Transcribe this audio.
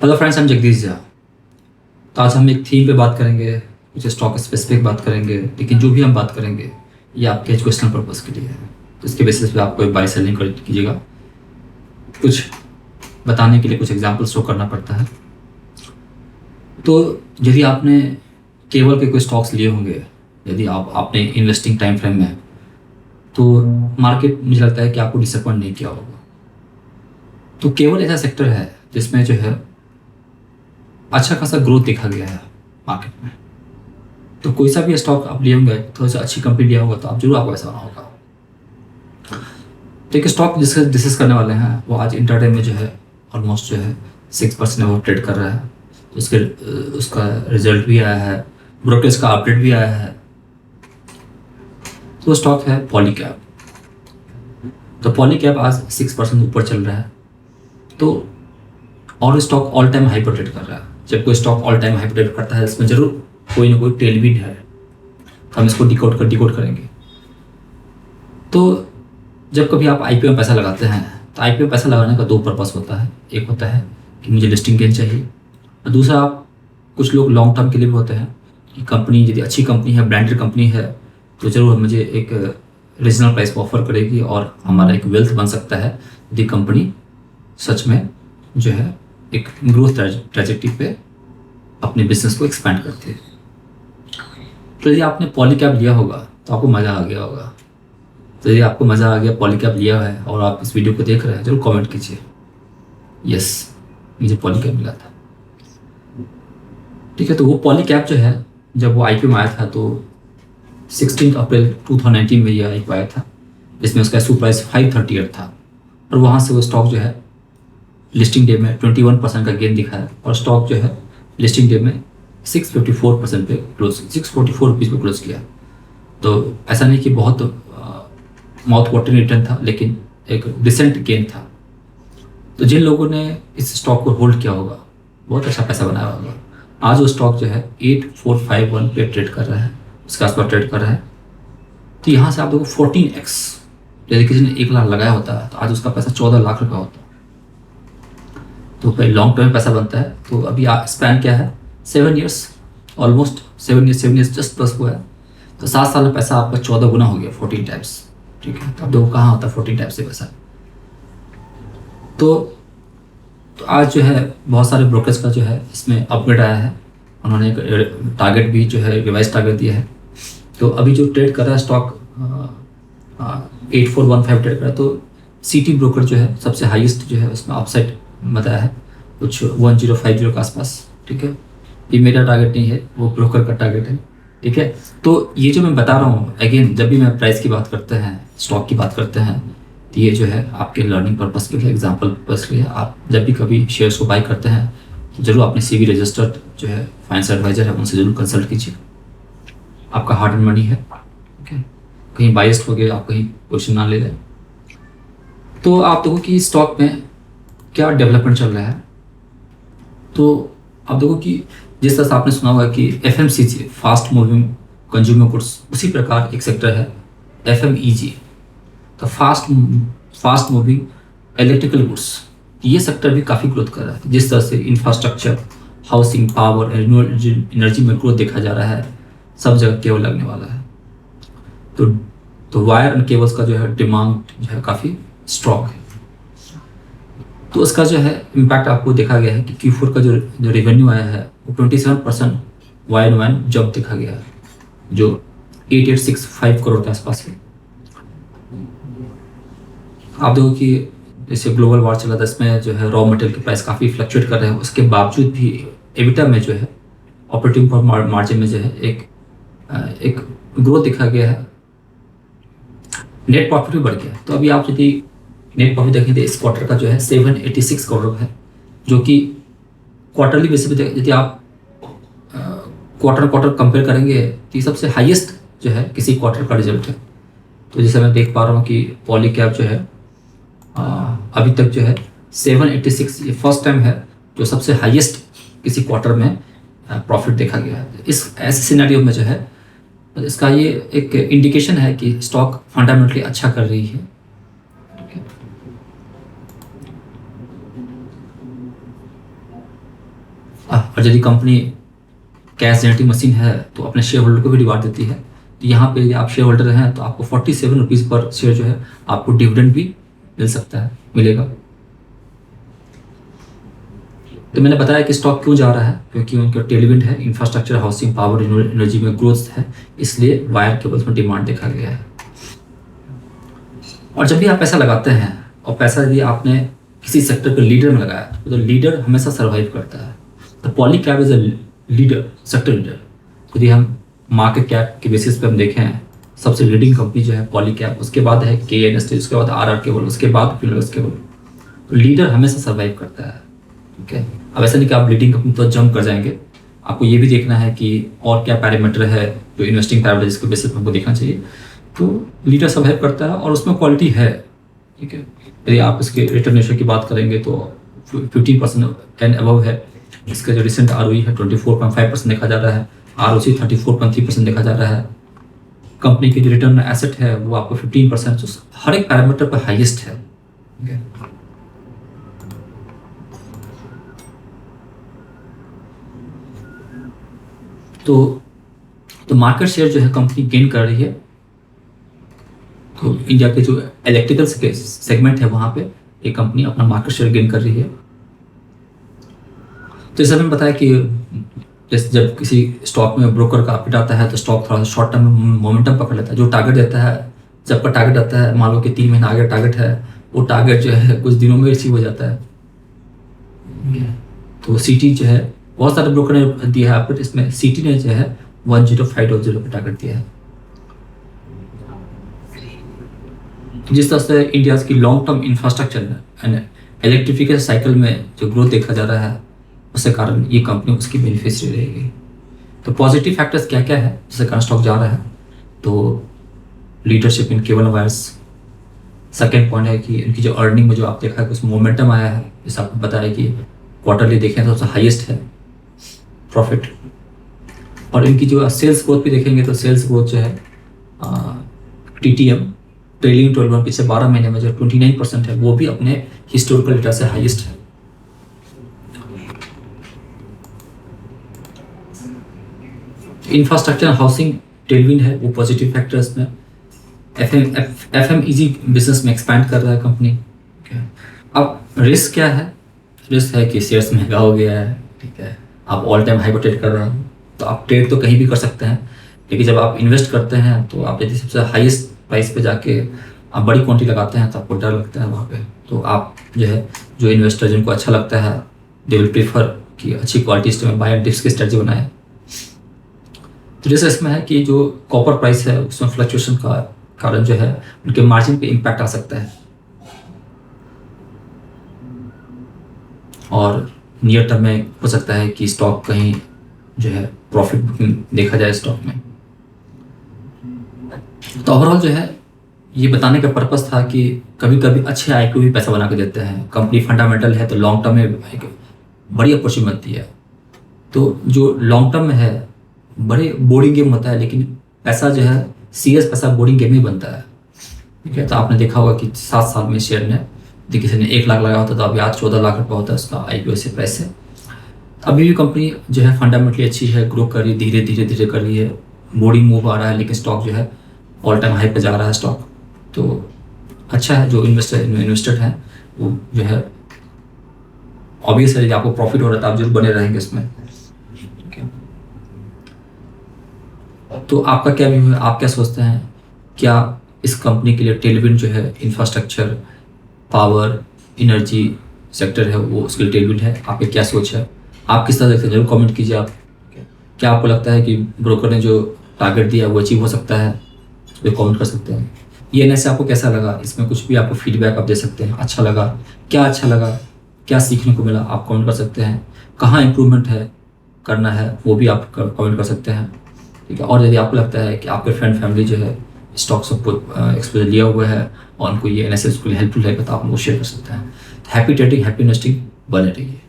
Hello friends, हम जगदीश झा। तो आज हम एक थीम पे बात करेंगे, कुछ स्टॉक स्पेसिफिक बात करेंगे, लेकिन जो भी हम बात करेंगे ये आपके एजुकेशनल पर्पज़ के लिए है। तो इसके बेसिस पे आपको बाई सेलिंग कीजिएगा। कुछ बताने के लिए कुछ एग्जाम्पल शो करना पड़ता है। तो यदि आपने केवल के कोई स्टॉक्स लिए होंगे, यदि आपने इन्वेस्टिंग टाइम फ्रेम में, तो मार्केट मुझे लगता है कि आपको डिसअपॉइंट नहीं किया होगा। तो केवल ऐसा सेक्टर है जिसमें जो है अच्छा खासा ग्रोथ देखा गया है मार्केट में। तो कोई सा भी स्टॉक आप लिए होंगे, थोड़ा सा अच्छी कंपनी लिया होगा, तो आप जरूर आपको ऐसा होना होगा। तो एक स्टॉक जिसका डिस्कस करने वाले हैं वो आज इंटरडे में जो है ऑलमोस्ट जो है 6% वो ट्रेड कर रहा है। तो उसका रिजल्ट भी आया है, ब्रोकर्स का अपडेट भी आया है। तो स्टॉक है पॉलीकैब। तो पॉलीकैब आज 6% ऊपर चल रहा है। तो और स्टॉक ऑल टाइम हाई पर ट्रेड कर रहा है। जब कोई स्टॉक ऑल टाइम हाई पर ट्रेड करता है, इसमें जरूर कोई ना कोई टेलविंड है। तो हम इसको डिकोड करेंगे। तो जब कभी आप आईपीओ में पैसा लगाते हैं, तो आईपीओ में पैसा लगाने का दो पर्पस होता है। एक होता है कि मुझे लिस्टिंग गेन चाहिए, और दूसरा आप कुछ लोग लॉन्ग टर्म के लिए भी होते हैं कि कंपनी यदि अच्छी कंपनी है, ब्रांडेड कंपनी है, तो ज़रूर मुझे एक रीजनल प्राइस पर ऑफर करेगी और हमारा एक वेल्थ बन सकता है यदि कंपनी सच में जो है एक ग्रोथ ट्रैजेक्टरी पे अपने बिजनेस को एक्सपेंड करती है। तो यदि आपने पॉलीकैब लिया होगा तो आपको मज़ा आ गया होगा। तो यदि आपको मज़ा आ गया, पॉलीकैब लिया है और आप इस वीडियो को देख रहे हैं, जरूर कमेंट कीजिए यस मुझे पॉलीकैब मिला था। ठीक है, तो वो पॉलीकैब जो है जब वो आईपीओ में आया था तो 16 अप्रैल 2019 में यह आईपीओ आया था, जिसमें उसका इशू प्राइस 538 था। और वहाँ से वो स्टॉक जो है लिस्टिंग डे में 21% का गेन दिखाया और स्टॉक जो है लिस्टिंग डे में 644% पे क्लोज 644 रुपीज़ पे क्लोज किया। तो ऐसा नहीं कि बहुत माउथ वाटरिंग रिटर्न था, लेकिन एक डिसेंट गेन था। तो जिन लोगों ने इस स्टॉक को होल्ड किया होगा, बहुत अच्छा पैसा बनाया होगा। आज वो स्टॉक जो है 8451 पे ट्रेड कर रहा है, उसके आसपास ट्रेड कर रहा है। तो यहाँ से आप देखो 14x, यदि किसी ने 1 लाख लगाया होता है तो आज उसका पैसा 14 लाख रुपया होता है। तो भाई लॉन्ग टर्म में पैसा बनता है। तो अभी स्पैन क्या है, 7 years, almost 7 years just plus हुआ है। तो 7 साल में पैसा आपका 14 गुना हो गया, 14 टाइम्स। ठीक है, तो अब देखो कहाँ होता है 14 टाइम्स से पैसा। तो आज जो है बहुत सारे ब्रोकर्स का जो है इसमें अपग्रेड आया है। उन्होंने एक टारगेट भी जो है रिवाइज टारगेट दिया है। तो अभी जो ट्रेड कर रहा है स्टॉक 8415 ट्रेड कर रहा है। तो सिटी ब्रोकर जो है सबसे हाईएस्ट जो है उसमें अपसाइड बताया है, कुछ 1050 के आसपास। ठीक है, ये मेरा टारगेट नहीं है, वो ब्रोकर का टारगेट है। ठीक है, तो ये जो मैं बता रहा हूँ, अगेन जब भी मैं प्राइस की बात करते हैं, स्टॉक की बात करते हैं, तो ये जो है आपके लर्निंग पर्पज़ के लिए, एग्जाम्पल पर्पज़ के लिए। आप जब भी कभी शेयर्स को बाई करते हैं तो जरूर अपने सीबी रजिस्टर्ड जो है फाइनेंशियल एडवाइजर है उनसे जरूर कंसल्ट कीजिए। आपका हार्ड एंड मनी है। ओके, कहीं बायस्ड हो गया, आप कहीं क्वेश्चन ना ले लें। तो आप देखो कि स्टॉक में क्या डेवलपमेंट चल रहा है। तो आप देखो कि जिस तरह से आपने सुना होगा कि FMCG, fast moving consumer goods, उसी प्रकार एक सेक्टर है FMEG, तो फास्ट मूविंग इलेक्ट्रिकल गुड्स। ये सेक्टर भी काफ़ी ग्रोथ कर रहा है। जिस तरह से infrastructure, housing, power, renewable energy में ग्रोथ देखा जा रहा है, सब जगह केबल लगने वाला है। तो वायर एंड केबल्स का जो है डिमांड जो है काफ़ी स्ट्रॉन्ग है। तो उसका जो है इम्पैक्ट आपको देखा गया है कि Q4 का जो रेवेन्यू आया है वो 27% YoY जब देखा गया है, जो 8865 करोड़ के आसपास है। आप देखो कि जैसे ग्लोबल वॉर चला था, इसमें जो है रॉ मटेरियल के प्राइस काफ़ी फ्लक्चुएट कर रहे हैं। उसके बावजूद भी एबिटा में जो है, ऑपरेटिंग मार्जिन में जो है एक ग्रोथ देखा गया है। नेट प्रॉफिट भी बढ़ गया। तो अभी आप यदि नेट प्रॉफिट देखें तो इस क्वार्टर का जो है 786 करोड़ है, जो कि क्वार्टरली बेसिस पे यदि आप क्वार्टर कंपेयर करेंगे तो ये सबसे हाईएस्ट जो है किसी क्वार्टर का रिजल्ट है। तो जैसे मैं देख पा रहा हूँ कि पॉलीकैब जो है अभी तक जो है 786, ये फर्स्ट टाइम है जो सबसे हाईएस्ट किसी क्वार्टर में प्रॉफिट देखा गया है। इस ऐसे सिनेरियो में जो है इसका ये एक इंडिकेशन है कि स्टॉक फंडामेंटली अच्छा कर रही है। और यदि कंपनी कैश जनरेटिंग मशीन है तो अपने शेयर होल्डर को भी रिवार्ड देती है। तो यहाँ पे यदि आप शेयर होल्डर हैं तो आपको 47 रुपीज़ पर शेयर जो है आपको डिविडेंड भी मिल सकता है, मिलेगा। तो मैंने बताया कि स्टॉक क्यों जा रहा है, क्योंकि उनका टेलविंड है, इंफ्रास्ट्रक्चर, हाउसिंग, पावर, एनर्जी में ग्रोथ है, इसलिए वायर केबल्स में डिमांड देखा गया है। और जब भी आप पैसा लगाते हैं और पैसा यदि आपने किसी सेक्टर के लीडर में लगाया तो लीडर हमेशा सर्वाइव करता है। तो Polycab is a leader, sector leader. यदि हम मार्केट कैप के बेसिस पे हम देखें, सबसे लीडिंग कंपनी जो है पॉलीकैब, उसके बाद है के इंडस्ट्री, उसके बाद आर केबल, उसके बाद फिनोलेक्स केबल। तो लीडर हमेशा सर्वाइव करता है, ठीक है। अब ऐसा नहीं कि आप लीडिंग कंपनी तो जंप कर जाएंगे, आपको ये भी देखना है कि और क्या पैरामीटर है जो इन्वेस्टिंग पैरामीटर जिसके बेसिस पे हमको देखना चाहिए। तो लीडर सर्वाइव करता है और उसमें क्वालिटी है, ठीक है। यदि आप इसके रिटर्न रेशियो की बात करेंगे तो 15% एंड अबव है। इसका जो रिसेंट आरओई है 24.5% देखा जा रहा है, आरओसी 34.3% देखा जा रहा है। कंपनी की जो रिटर्न एसेट है वो आपको 15%, हर एक पैरामीटर पर हाईएस्ट है, ठीक है। तो मार्केट शेयर जो है कंपनी गेन कर रही है। तो इंडिया के जो इलेक्ट्रिकल्स के सेगमेंट है वहाँ पे ये कंपनी अपना मार्केट शेयर गेन कर रही है। तो जैसे मैंने बताया कि जैसे जब किसी स्टॉक में ब्रोकर का अपडेट आता है तो स्टॉक थोड़ा शॉर्ट टर्म में मोमेंटम पकड़ लेता है। जो टारगेट देता है, जब का टारगेट आता है, मान लो कि 3 महीना आगे टारगेट है, वो टारगेट जो है कुछ दिनों में अचीव हो जाता है। तो सीटी जो है, बहुत सारे ब्रोकर ने दिया है अपडेट, इसमें सीटी ने जो है 10500 पे टारगेट दिया है। जिस तरह से इंडिया की long term infrastructure and electrification cycle में जो ग्रोथ देखा जा रहा है, उसके कारण ये कंपनी उसकी बेनिफिशियरी रहेगी। तो पॉजिटिव फैक्टर्स क्या क्या है जिसके कारण स्टॉक जा रहा है? तो leadership in cable wires. Second point है कि इनकी जो अर्निंग में जो आप देखा है कुछ मोमेंटम आया है, जैसे आपको बताया कि क्वार्टरली देखें तो सबसे हाईएस्ट है प्रॉफिट। और इनकी जो सेल्स ग्रोथ भी देखेंगे तो सेल्स ग्रोथ जो है TTM, ट्रेलिंग 12 मंथ, पिछले 12 महीने में जो 29% है, वो भी अपने हिस्टोरिकल डेटा से हाईएस्ट है। इंफ्रास्ट्रक्चर हाउसिंग टेलविंड है, वो पॉजिटिव फैक्टर्स में। FMEG बिजनेस में एक्सपैंड कर रहा है कंपनी। अब रिस्क क्या है? रिस्क है कि शेयर्स महंगा हो गया है, ठीक है, आप ऑल टाइम हाई पर ट्रेड कर रहे हैं, तो आप ट्रेड तो कहीं भी कर सकते हैं, लेकिन जब आप इन्वेस्ट करते हैं तो आप यदि सबसे हाईएस्ट प्राइस पे जाके आप बड़ी क्वांटिटी लगाते हैं तो आपको डर लगता है वहाँ पे। तो आप जो है, जो इन्वेस्टर जिनको अच्छा लगता है, दे विल प्रीफर कि अच्छी क्वालिटी में बाय एंड डिप्स की स्ट्रेटजी बनाए। तो जैसे इसमें है कि जो कॉपर प्राइस है उसमें फ्लक्चुएशन का कारण जो है उनके मार्जिन पे इम्पैक्ट आ सकता है, और नियर टर्म में हो सकता है कि स्टॉक कहीं जो है प्रॉफिट बुकिंग देखा जाए स्टॉक में। तो ओवरऑल जो है ये बताने का पर्पस था कि कभी कभी अच्छे IQ भी पैसा बना के देते हैं। कंपनी फंडामेंटल है तो लॉन्ग टर्म में एक बड़ी अपॉर्चुनिटी बनती है। तो जो लॉन्ग टर्म में है बड़े बोरिंग गेम होता है, लेकिन पैसा जो है सीरियस पैसा बोरिंग गेम ही बनता है, ठीक है। तो आपने देखा होगा कि 7 साल में शेयर ने, यदि किसी ने 1 लाख लगाया होता तो अभी आज 14 लाख रुपया होता है उसका IPO से प्राइस से। अभी भी कंपनी जो है फंडामेंटली अच्छी है, ग्रो कर रही है, धीरे धीरे धीरे कर रही है, बोरिंग मूव आ रहा है, लेकिन स्टॉक जो है ऑल टाइम हाई पे जा रहा है स्टॉक। तो अच्छा है, जो इन्वेस्टेड हैं वो जो है ऑब्वियस है, आपको प्रॉफिट हो रहा है तो आप जरूर बने रहेंगे इसमें। तो आपका क्या व्यू है, आप क्या सोचते हैं? क्या इस कंपनी के लिए टेलविंड जो है इंफ्रास्ट्रक्चर, पावर, एनर्जी सेक्टर है वो उसके लिए टेलविंड है? आपकी क्या सोच है? आप किस तरह देखते हैं जरूर कमेंट कीजिए। आप क्या आपको लगता है कि ब्रोकर ने जो टारगेट दिया वो अचीव हो सकता है? तो कमेंट कर सकते हैं। ये से आपको कैसा लगा? इसमें कुछ भी आपको फीडबैक आप दे सकते हैं। अच्छा लगा, क्या अच्छा लगा, क्या सीखने को मिला, आप कमेंट कर सकते हैं। कहाँ इम्प्रूवमेंट है करना है वो भी आप कमेंट कर सकते हैं, ठीक है। और यदि आपको लगता है कि आपके फ्रेंड फैमिली जो है स्टॉक सब एक्सपोजर लिया हुआ है और उनको ये एनालिसिस के लिए हेल्पफुल है तो आप वो शेयर कर सकते हैं। हैप्पी ट्रेडिंग, हैप्पी इन्वेस्टिंग, बने रहिए।